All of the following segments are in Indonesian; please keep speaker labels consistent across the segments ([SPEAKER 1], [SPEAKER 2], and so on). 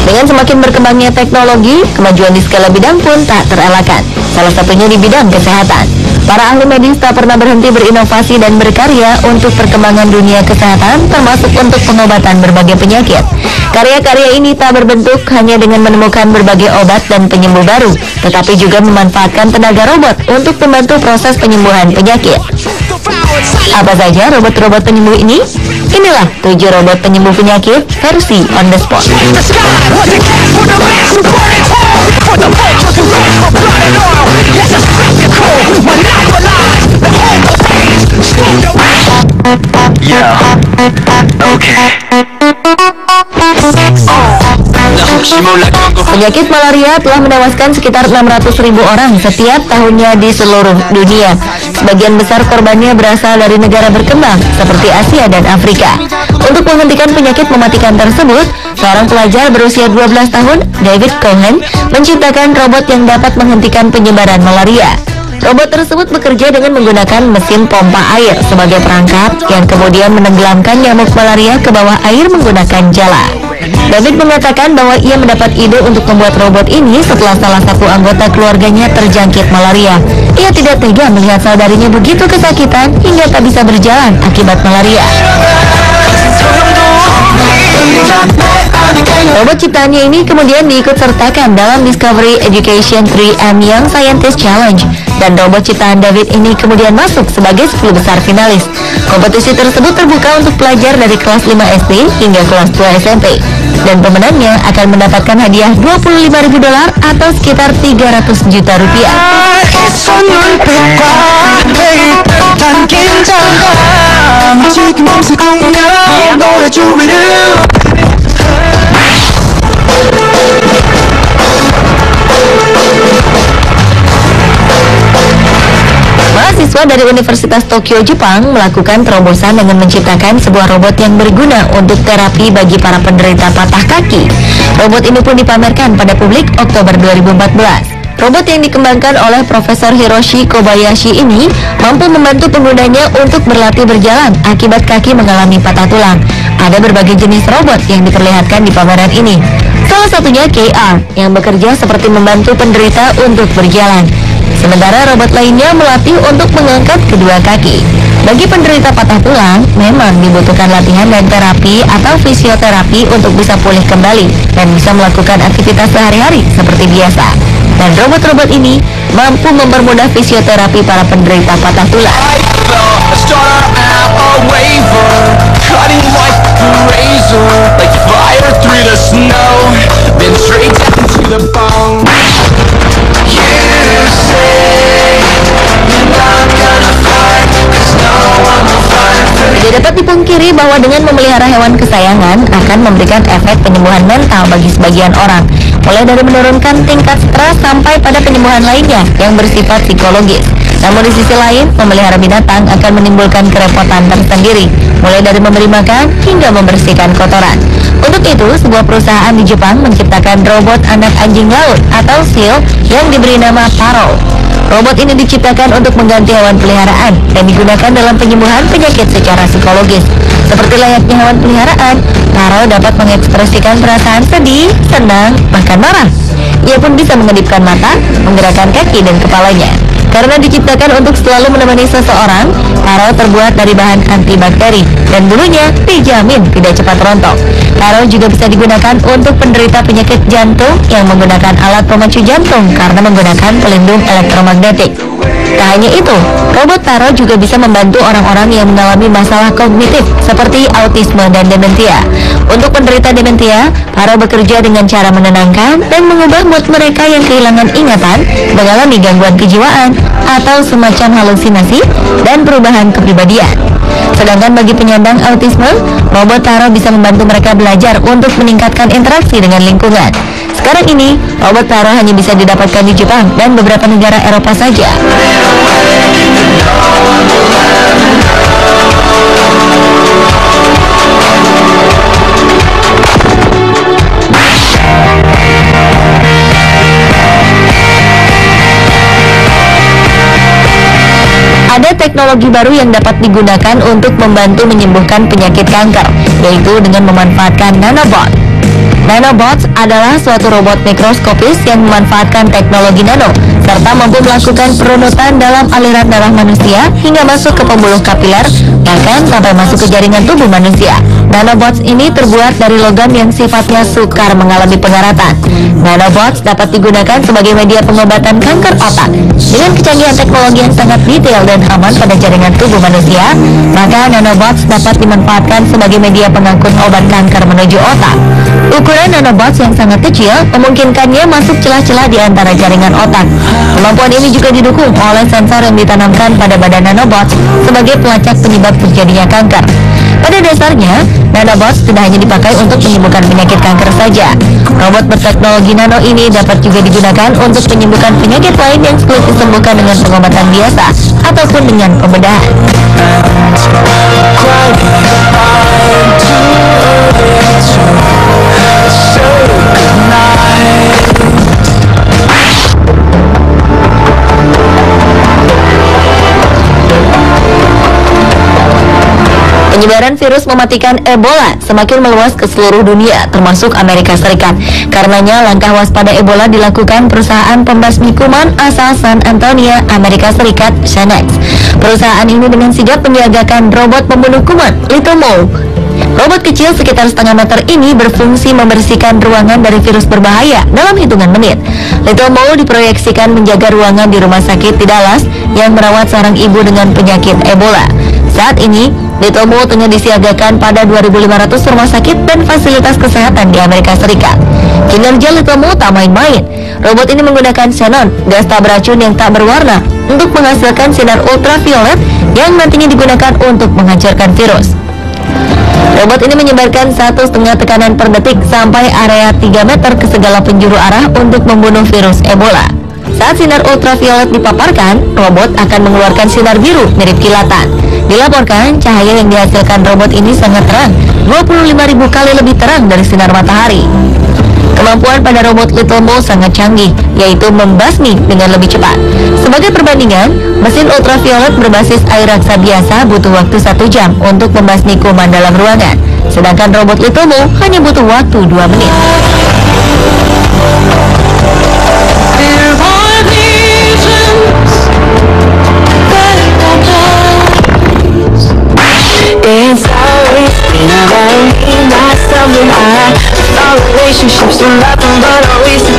[SPEAKER 1] Dengan semakin berkembangnya teknologi, kemajuan di skala bidang pun tak terelakkan. Salah satunya di bidang kesehatan. Para ahli medis tak pernah berhenti berinovasi dan berkarya untuk perkembangan dunia kesehatan, termasuk untuk pengobatan berbagai penyakit. Karya-karya ini tak berbentuk hanya dengan menemukan berbagai obat dan penyembuh baru, tetapi juga memanfaatkan tenaga robot untuk membantu proses penyembuhan penyakit. Apa saja robot-robot penyembuh ini? Inilah 7 robot penyembuh penyakit versi on the spot. Penyakit malaria telah menewaskan sekitar 600.000 orang setiap tahunnya di seluruh dunia. Sebagian besar korbannya berasal dari negara berkembang seperti Asia dan Afrika. Untuk menghentikan penyakit mematikan tersebut, seorang pelajar berusia 12 tahun, David Cohen, menciptakan robot yang dapat menghentikan penyebaran malaria. Robot tersebut bekerja dengan menggunakan mesin pompa air sebagai perangkat yang kemudian menenggelamkan nyamuk malaria ke bawah air menggunakan jala. David mengatakan bahwa ia mendapat ide untuk membuat robot ini setelah salah satu anggota keluarganya terjangkit malaria. Ia tidak tega melihat saudarinya begitu kesakitan hingga tak bisa berjalan akibat malaria. Robot ciptaannya ini kemudian diikut-sertakan dalam Discovery Education 3M Young Scientist Challenge, dan robot ciptaan David ini kemudian masuk sebagai 10 besar finalis. Kompetisi tersebut terbuka untuk pelajar dari kelas 5 SD hingga kelas 2 SMP, dan pemenangnya akan mendapatkan hadiah $25.000 atau sekitar 300 juta rupiah. Mahasiswa dari Universitas Tokyo, Jepang melakukan terobosan dengan menciptakan sebuah robot yang berguna untuk terapi bagi para penderita patah kaki. Robot ini pun dipamerkan pada publik Oktober 2014. Robot yang dikembangkan oleh Profesor Hiroshi Kobayashi ini mampu membantu penggunanya untuk berlatih berjalan akibat kaki mengalami patah tulang. Ada berbagai jenis robot yang diperlihatkan di pameran ini. Salah satunya KR yang bekerja seperti membantu penderita untuk berjalan. Sementara robot lainnya melatih untuk mengangkat kedua kaki. Bagi penderita patah tulang, memang dibutuhkan latihan dan terapi atau fisioterapi untuk bisa pulih kembali dan bisa melakukan aktivitas sehari-hari seperti biasa. Dan robot-robot ini mampu mempermudah fisioterapi para penderita patah tulang. Tidak dapat dipungkiri bahwa dengan memelihara hewan kesayangan akan memberikan efek penyembuhan mental bagi sebagian orang, mulai dari menurunkan tingkat stres sampai pada penyembuhan lainnya yang bersifat psikologis. Namun di sisi lain, memelihara binatang akan menimbulkan kerepotan tersendiri, mulai dari memberi makan hingga membersihkan kotoran. Untuk itu, sebuah perusahaan di Jepang menciptakan robot anak anjing laut atau seal yang diberi nama Taro. Robot ini diciptakan untuk mengganti hewan peliharaan dan digunakan dalam penyembuhan penyakit secara psikologis. Seperti layaknya hewan peliharaan, Taro dapat mengekspresikan perasaan sedih, senang, bahkan marah. Ia pun bisa mengedipkan mata, menggerakkan kaki dan kepalanya. Karena diciptakan untuk selalu menemani seseorang, Taro terbuat dari bahan antibakteri dan bulunya dijamin tidak cepat rontok. Taro juga bisa digunakan untuk penderita penyakit jantung yang menggunakan alat pemacu jantung karena menggunakan pelindung elektromagnetik. Tak hanya itu, robot Taro juga bisa membantu orang-orang yang mengalami masalah kognitif seperti autisme dan dementia. Untuk penderita dementia, Taro bekerja dengan cara menenangkan dan mengubah mood mereka yang kehilangan ingatan, mengalami gangguan kejiwaan, atau semacam halusinasi dan perubahan kepribadian. Sedangkan bagi penyandang autisme, robot Taro bisa membantu mereka belajar untuk meningkatkan interaksi dengan lingkungan. Sekarang ini, robot Taro hanya bisa didapatkan di Jepang dan beberapa negara Eropa saja. Ada teknologi baru yang dapat digunakan untuk membantu menyembuhkan penyakit kanker, yaitu dengan memanfaatkan nanobot. Nanobots adalah suatu robot mikroskopis yang memanfaatkan teknologi nano serta mampu melakukan perunutan dalam aliran darah manusia hingga masuk ke pembuluh kapiler, bahkan sampai masuk ke jaringan tubuh manusia. Nanobots ini terbuat dari logam yang sifatnya sukar mengalami pengaratan. Nanobots dapat digunakan sebagai media pengobatan kanker otak. Dengan kecanggihan teknologi yang sangat detail dan aman pada jaringan tubuh manusia, maka nanobots dapat dimanfaatkan sebagai media pengangkut obat kanker menuju otak. Ukuran nanobots yang sangat kecil memungkinkannya masuk celah-celah di antara jaringan otak. Kemampuan ini juga didukung oleh sensor yang ditanamkan pada badan nanobots sebagai pelacak penyebab terjadinya kanker. Pada dasarnya, nanobots tidak hanya dipakai untuk menyembuhkan penyakit kanker saja. Robot berteknologi nano ini dapat juga digunakan untuk menyembuhkan penyakit lain yang sulit disembuhkan dengan pengobatan biasa ataupun dengan pembedahan. Penyebaran virus mematikan Ebola semakin meluas ke seluruh dunia, termasuk Amerika Serikat. Karenanya, langkah waspada Ebola dilakukan perusahaan pembasmi kuman asal San Antonio, Amerika Serikat, Xenex. Perusahaan ini dengan sigap menyiagakan robot pembunuh kuman, Little. Robot kecil sekitar setengah meter ini berfungsi membersihkan ruangan dari virus berbahaya dalam hitungan menit. Little diproyeksikan menjaga ruangan di rumah sakit di Dallas yang merawat seorang ibu dengan penyakit Ebola. Saat ini, Little tengah disiagakan pada 2.500 rumah sakit dan fasilitas kesehatan di Amerika Serikat. Kinerja Little tak main-main. Robot ini menggunakan xenon, gas tak beracun yang tak berwarna, untuk menghasilkan sinar ultraviolet yang nantinya digunakan untuk menghancurkan virus. Robot ini menyebarkan 1,5 tekanan per detik sampai area 3 meter ke segala penjuru arah untuk membunuh virus Ebola. Saat sinar ultraviolet dipaparkan, robot akan mengeluarkan sinar biru mirip kilatan. Dilaporkan, cahaya yang dihasilkan robot ini sangat terang, 25.000 kali lebih terang dari sinar matahari. Kemampuan pada robot Little sangat canggih, yaitu membasmi dengan lebih cepat. Sebagai perbandingan, mesin ultraviolet berbasis air raksa biasa butuh waktu 1 jam untuk membasmi kuman dalam ruangan, sedangkan robot Little hanya butuh waktu 2 menit.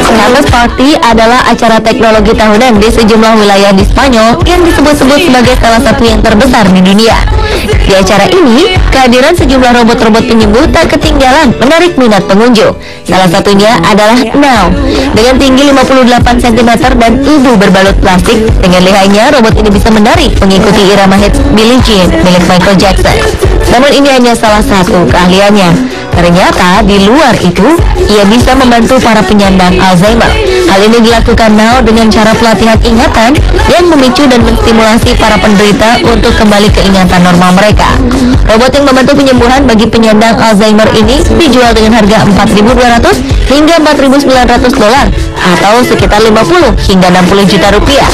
[SPEAKER 1] Campus Party adalah acara teknologi tahunan di sejumlah wilayah di Spanyol yang disebut-sebut sebagai salah satu yang terbesar di dunia. Di acara ini, kehadiran sejumlah robot-robot penyembuh tak ketinggalan menarik minat pengunjung. Salah satunya adalah Now. Dengan tinggi 58 cm dan tubuh berbalut plastik, dengan lihainya robot ini bisa menari mengikuti irama hits Billie Jean milik Michael Jackson. Namun ini hanya salah satu keahliannya. Ternyata di luar itu, ia bisa membantu para penyandang Alzheimer. Hal ini dilakukan Now dengan cara pelatihan ingatan yang memicu dan menstimulasi para penderita untuk kembali ke ingatan normal mereka. Robot yang membantu penyembuhan bagi penyandang Alzheimer ini dijual dengan harga $4.200 hingga $4.900 atau sekitar 50 hingga 60 juta rupiah.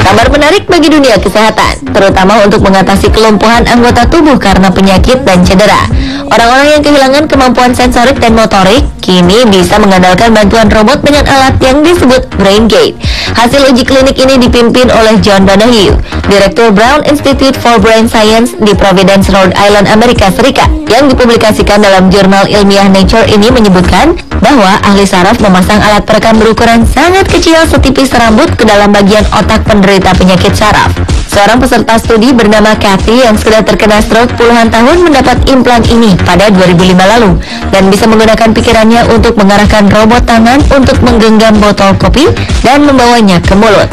[SPEAKER 1] Kabar menarik bagi dunia kesehatan, terutama untuk mengatasi kelumpuhan anggota tubuh karena penyakit dan cedera. Orang-orang yang kehilangan kemampuan sensorik dan motorik kini bisa mengandalkan bantuan robot dengan alat yang disebut BrainGate. Hasil uji klinik ini dipimpin oleh John Donahue, Direktur Brown Institute for Brain Science di Providence, Rhode Island, Amerika Serikat. Yang dipublikasikan dalam jurnal ilmiah Nature ini menyebutkan bahwa ahli saraf memasang alat perekam berukuran sangat kecil setipis rambut ke dalam bagian otak penderita penyakit saraf. Seorang peserta studi bernama Kathy yang sudah terkena stroke puluhan tahun mendapat implan ini pada 2005 lalu dan bisa menggunakan pikirannya untuk mengarahkan robot tangan untuk menggenggam botol kopi dan membawanya ke mulut.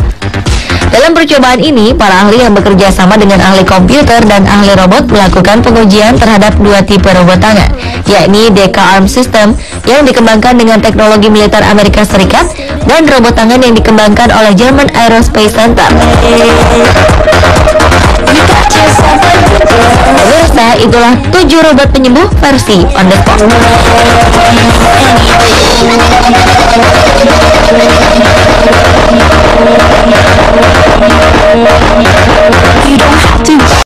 [SPEAKER 1] Dalam percobaan ini, para ahli yang bekerja sama dengan ahli komputer dan ahli robot melakukan pengujian terhadap 2 tipe robot tangan, yakni DECA Arm System yang dikembangkan dengan teknologi militer Amerika Serikat dan robot tangan yang dikembangkan oleh German Aerospace Center. Pemirsa, Itulah 7 robot penyembuh versi on the spot.